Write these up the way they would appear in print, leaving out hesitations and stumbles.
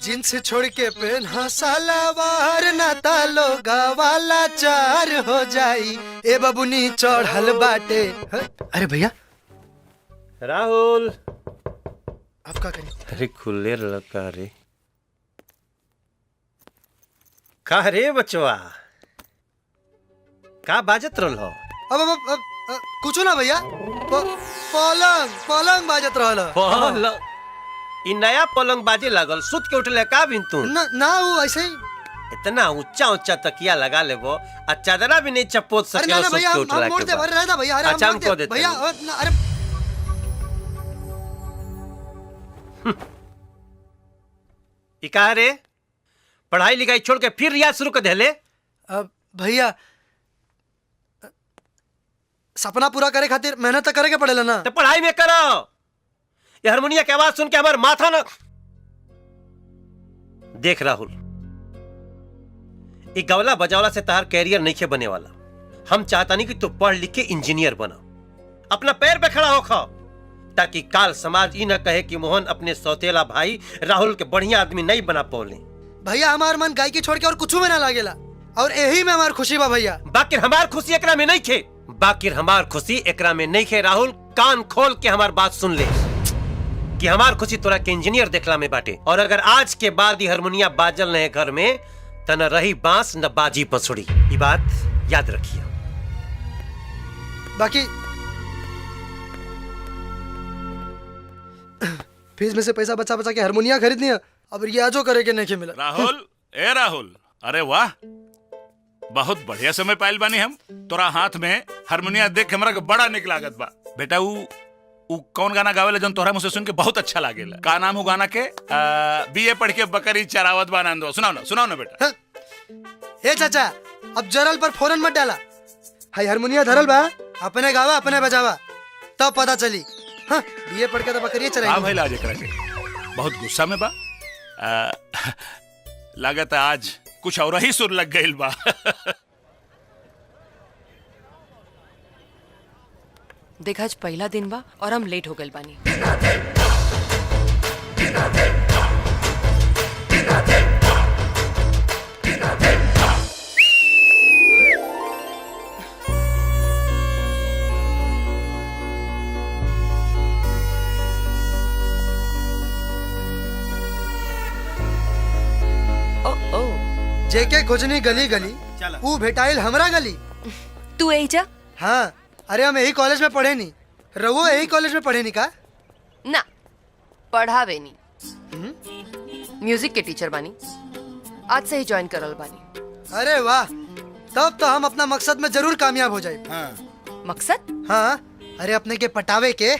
Jeans छोड़ के पहना सलवार ना तालो गवाला चार हो जाई ए बबुनी चढ़ल बाटे। अरे भैया राहुल, आप क्या करें? अरे खुले लड़का रे, का रे बचवा, का बाजत रहल हो? अब कुछ ना भैया, पलंग पलंग बाजत रहल। पलंग? इ नया पलंग बाजे लागल, सुत के उठले का बिन तू? ना वो ऐसे ही। इतना ऊंचा ऊंचा तकिया लगा लेबो आ चादरा भी नहीं चपोत सके अरे ना भैया, सुत के उठला हम मोड़ के दे बाद। रहता भैया। अरे अच्छा, हमको देते भैया। अरे इ का रे, पढ़ाई लिखाई छोड़ के फिर रियाज शुरू कर देले? भैया सपना पूरा करे खातिर मेहनत तो करे के पड़ेला ना। तो पढ़ाई में करो। ये हारमोनिया की आवाज सुन के हमार माथा ना। देख राहुल, ये गवला बजावला से तार कैरियर नहीं के बने वाला। हम चाहता नहीं कि तू पढ़ लिख के इंजीनियर बना, अपना पैर पे खड़ा हो खा, ताकि काल समाज ये न कहे कि मोहन अपने सौतेला भाई राहुल के बढ़िया आदमी नहीं बना पौले। भैया हमार मन गायकी छोड़ के और कुछ में ना लागेला, और यही में हमार खुशी बा भैया। बाकी हमार खुशी एकरा में नहीं खे, बाकी हमार खुशी एकरा में नहीं खे। राहुल, कान खोल के हमार बात सुन ले कि हमार खुशी तोरा के इंजीनियर देखला में बाटे। और अगर आज के बाद ये हारमोनिया बाजल नहीं घर में त न रही बांस न बाजी पसुड़ी। ये बात याद रखिए। बाकी फीस में से पैसा बचा बचा के हारमोनिया खरीदनी है, अब रियाजो करे के नहीं मिला। राहुल, ए राहुल, अरे वाह, बहुत बढ़िया समय पाइल बानी हम। तोरा हाथ में हारमोनिया देख के हमरा के बड़ा निक लागत बा। बेटा उ कौन गाना गावेला जौन तोहरा मुझसे सुन के बहुत अच्छा लागेला? का नाम हो गाना के? बीए पढ़ के बकरी चरावत बा नंदो। सुनाओ ना बेटा। हे चाचा, अब जरल पर फोरन मत डाला। हाय हारमोनिया धरल बा, अपने गावा अपने बजावा, तब पता चली। हाँ, बीए पढ़ के तो बकरी चराई। भाई लाज एकरा के बहुत गुस्सा में बा। लागत आज कुछ और ही सुर लग गइल बा। देख, आज पहला दिन बा और हम लेट हो गइल बानी। जेके खोजनी गली गली, ऊ भेटाइल हमरा गली। तू यही जा? हाँ, अरे हम यही कॉलेज में पढ़े नहीं। रवो यही कॉलेज में पढ़े नहीं का? ना, पढ़ावे नहीं। म्यूजिक के टीचर बानी, आज से ही ज्वाइन करल बानी। अरे वाह, तब तो हम अपना मकसद में जरूर कामयाब हो जाए। हाँ। मकसद? हाँ, अरे अपने के पटावे के।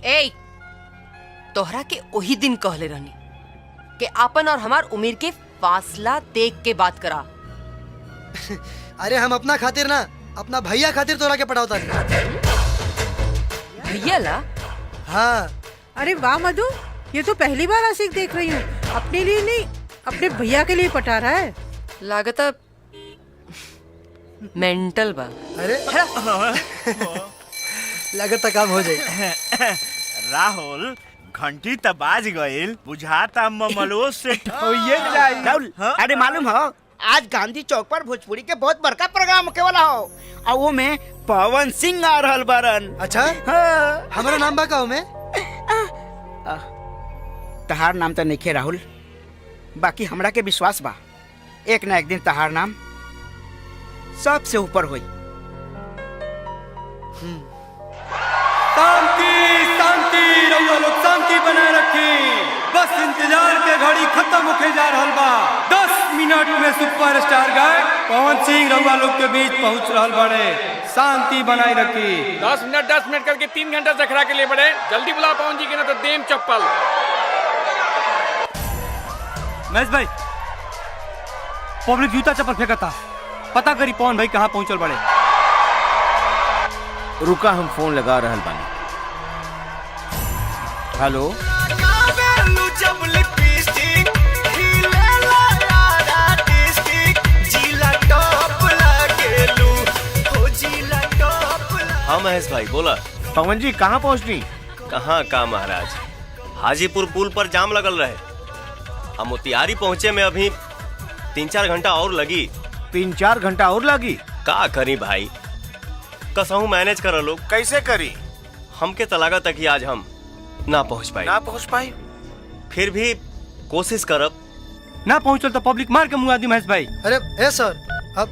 ए, तोहरा के वही दिन कहले रहनी कि आपन और हमार उम्र के फासला देख के बात करा। अरे हम अपना खातिर ना, अपना भैया खातिर तोरा के पढ़ावता। भैया ला? हाँ। अरे वाह मधु, ये तो पहली बार आशिक देख रही हूँ। अपने लिए नहीं, अपने भैया के लिए पटा रहा है। लागता मेंटल बा। अरे लगता काम हो जाए। राहुल, घंटी त बाज गइल, बुझाता ममलो से ठोइये जाई। राहुल, अरे मालूम हो, आज गांधी चौक पर भोजपुरी के बहुत बड़का प्रोग्राम होके वाला हो, और वो में पवन सिंह आ रहल बारन। अच्छा? हाँ। हमारा नाम बा का में? तहार नाम तो नहीं राहुल, बाकी हमरा के विश्वास बा एक ना एक दिन तहार नाम सबसे ऊपर होई। शांति शांति, रउआ लोग शांति बनाए रखी। बस इंतजार के घड़ी खत्म होके जा रहल बा। 10 मिनट में सुपरस्टार गायक पवन सिंह रउआ लोग के बीच पहुंच रहल बड़े। शांति बनाए रखी। 10 मिनट करके 3 घंटा से खड़ा के लिए बड़े। जल्दी बुला पवन जी के, ना तो देम चप्पल। महेश भाई, पब्लिक जूता चप्पल फेंकता, पता करी पवन भाई कहाँ पहुंचल बड़े। रुका, हम फोन लगा रहल बानी। हेलो, हाँ महेश भाई बोला। पवन जी कहाँ पहुँचनी? कहाँ का महाराज, हाजीपुर पुल पर जाम लगल रहे। हम मोतिहारी पहुँचे में अभी 3-4 घंटा और लगी। 3-4 घंटा और लगी? का करी भाई, कसहूँ मैनेज कर लोग। कैसे करी? हमके तो लागत है कि आज हम ना पहुँच पाई। फिर भी कोशिश करब। ना पहुंचल तो पब्लिक मार के मुआ दी महेश भाई। अरे ए सर, अब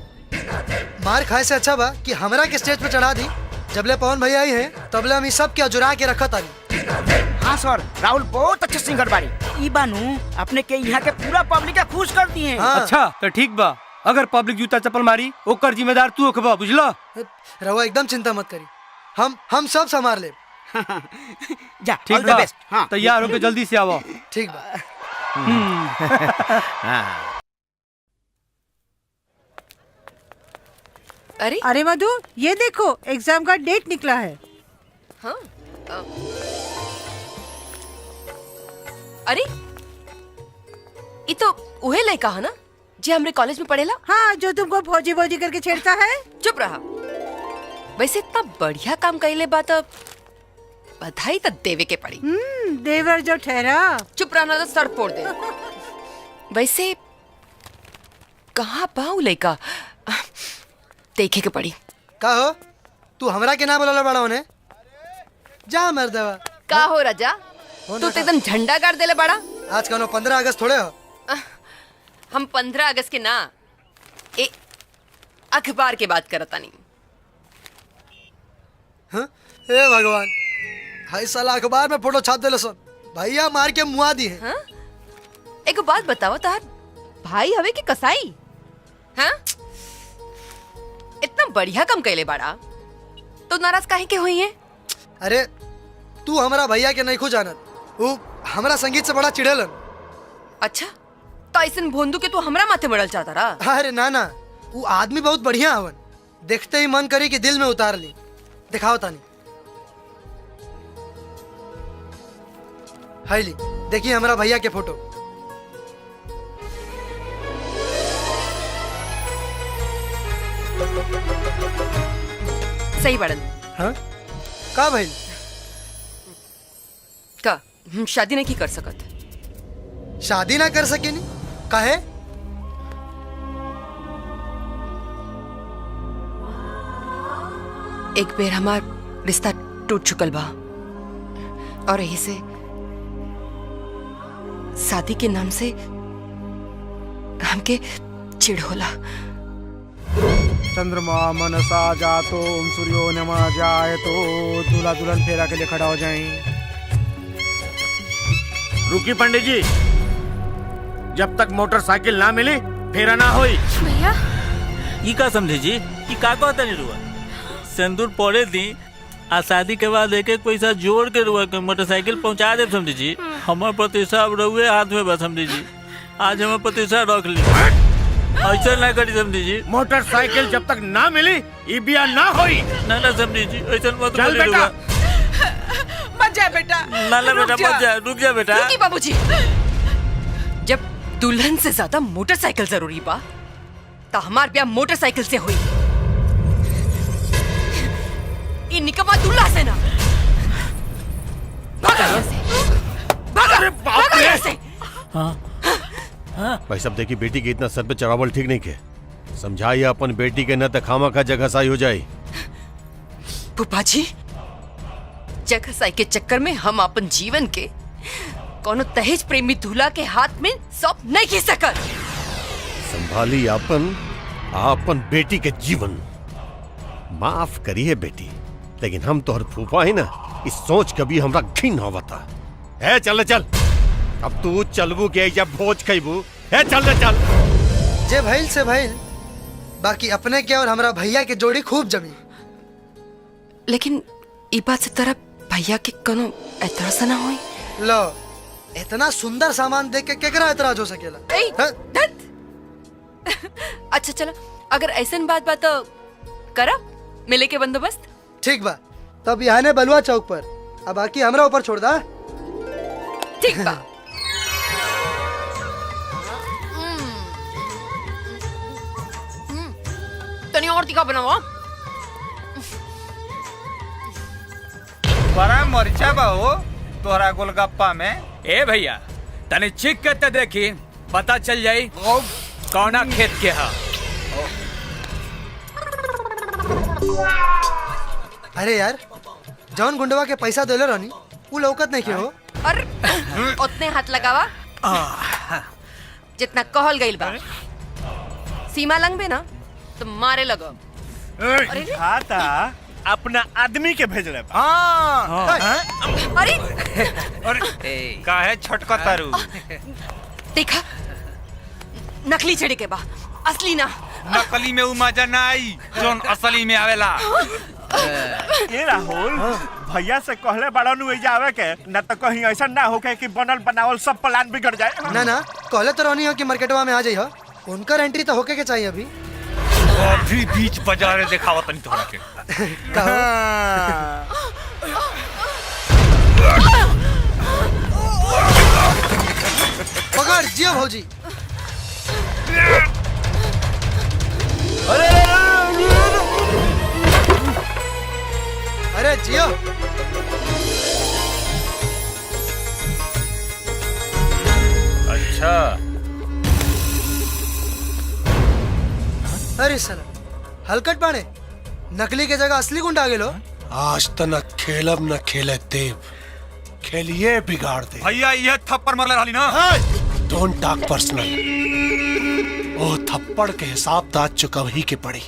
मार खाए से अच्छा बा कि हमरा के स्टेज पे चढ़ा दी। जबले पवन भैया आई हैं तबले हम सब क्या जुरा के रखा तानी। हाँ सर, राहुल बहुत अच्छे सिंगर बारी। ई बानू अपने के यहाँ के पूरा पब्लिक के खुश कर दिए। हाँ। अच्छा तो ठीक बा, अगर पब्लिक जूता चप्पल मारी ओकर जिम्मेदार तू होखबा, बुझलो? रहुआ एकदम चिंता मत करी, हम सब संभाल ले। जा, ठीक ऑल द बा, बेस्ट। हाँ। तैयार होके जल्दी से आओ। ठीक बा। अरे मधु, ये देखो एग्जाम का डेट निकला है। हाँ? अरे ये तो उहे लड़का है ना जी हमरे कॉलेज में पढ़ेला? हाँ, जो तुमको फौजी फौजी करके छेड़ता है। चुप रहा। वैसे इतना बढ़िया काम कइले बात, बधाई तो देवे के पड़ी। देवर जो ठहरा। चुप रहना तो सर फोड़ दे। वैसे कहाँ पाऊ लड़का, देखे के पड़ी। का हो तू हमरा के ना बोला बड़ा होने? जा मर देवा। का हो राजा, तू तो एकदम झंडा गाड़ देले बड़ा। आज का 15 अगस्त थोड़े हो। हम 15 अगस्त के ना अखबार के बात करता नहीं। हाँ? हे भगवान, हाय साला अखबार में फोटो छाप देले सन, भैया मार के मुआ दी है। हाँ? एक बात बताओ, तार भाई हवे की कसाई? हाँ? इतना बढ़िया काम कैले बाड़ा, तो नाराज काहे के हुई है? अरे तू हमारा भैया के नहीं खो जानत, वो हमारा संगीत से बड़ा चिढ़ेलन। अच्छा, तो ऐसन भोंदू के तू हमरा माथे मरल चाहता रहा? अरे ना ना, वो आदमी बहुत बढ़िया हवन, देखते ही मन करी कि दिल में उतार ली। दिखाओ तानी। हाय ली, देखिए हमारा भैया के फोटो। सही बड़न। हाँ? का भाई? का हम शादी नहीं कर सकत? शादी ना कर सके नी? काहे? एक बेर हमार रिश्ता टूट चुकल बा और यही से शादी के नाम से हमके चिढ़ होला। चंद्रमा मनसा जातो सूर्यो नमा जाए तो दूल्हा दुल्हन फेरा के लिए खड़ा हो जाएं। रुकी पंडित जी, जब तक मोटरसाइकिल ना मिली फेरा ना होई। भैया ई का समझे जी, ई का कहता नहीं रुआ? सिंदूर पड़े दी आ शादी के बाद एक एक पैसा जोड़ के रुआ के मोटरसाइकिल पहुंचा दे। समझे जी, हमार प्रतिष्ठा अब रहुए हाथ में बस। समझे जी, आज हमें प्रतिष्ठा रख ली, ऐसा ना करी। समझे जी, मोटरसाइकिल जब तक ना मिली ई बिया ना होई। ना ना समझे जी, ऐसा मत चल बोली बेटा। मत जा बेटा। ना ना बेटा मत जा, रुक जा बेटा। रुकी बाबूजी, जब दुल्हन से ज्यादा मोटरसाइकिल जरूरी बा तो हमार ब्याह मोटरसाइकिल से हुई। ये निकम्मा दूल्हा से ना। भागा यहाँ से, भागा, भागा यहाँ से। भाई साहब देखिए, बेटी के इतना सर पे चढ़ावल ठीक नहीं के। समझाइए अपन बेटी के न तो खामा खा जगह साई हो जाए। फूफा जी, जगह साई के चक्कर में हम अपन जीवन के कोनो दहेज प्रेमी दूल्हा के हाथ में सौंप नहीं खींच सकत। संभाली आपन बेटी के जीवन। माफ करिए बेटी, लेकिन हम तोहर फूफा है ना, इस सोच कभी हमरा घिन होता है। चल चल, अब तू चलबू के जब भोज खइबू है। चल चल। जे भइल से भइल, बाकी अपने के और हमरा भैया के जोड़ी खूब जमी। लेकिन ई बात से तरह भैया के कोनो एतराज ना होई। लो, इतना सुंदर सामान देख के केकरा एतराज हो सकेला? अच्छा चलो, अगर ऐसन बात बा तो करा मिले के बंदोबस्त। ठीक बा, तब यहाँ ने बलुआ चौक पर, अब बाकी हमरा ऊपर छोड़ दा। ठीक बा। तनी और तीखा बनावा। बड़ा मरचा बा हो तोरा गोलगप्पा में। ए भैया, तने चिक के ते देखी पता चल जाई कौना खेत के हा। अरे यार जौन गुंडवा के पैसा देले रहनी उ लौकत नहीं के हो। और उतने हाथ लगावा जितना कहल गइल बा। सीमा लंघबे ना तो मारे लगो। अरे खाता अपना आदमी के भेज रहे। अरे काहे छटका तारू? देखा नकली छड़ी के बा असली ना। नकली में उ मजा ना आई जोन असली में आवेला। ये राहुल भैया से कहले बड़ा नु जावे के न तो कहीं ऐसा ना होके कि बनल बनावल सब प्लान बिगड़ जाए। ना ना कहले तो रहनी हो कि मार्केटवा में आ जाई हो। उनका एंट्री तो होके के चाहिए अभी। अभी बीच बाजार दिखावा तनी तोरा के। पकड़ जियो भौजी। अरे जियो। अच्छा अरे साला हलकट बाणे नकली के जगह असली गुंडा आ गेलो। आज तो न खेलब न खेले देव, खेलिए बिगाड़ दे। भैया ये थप्पड़ मारले रहली ना। Don't talk personal. ओ थप्पड़ के हिसाब तो आज चुकव ही के पड़ी।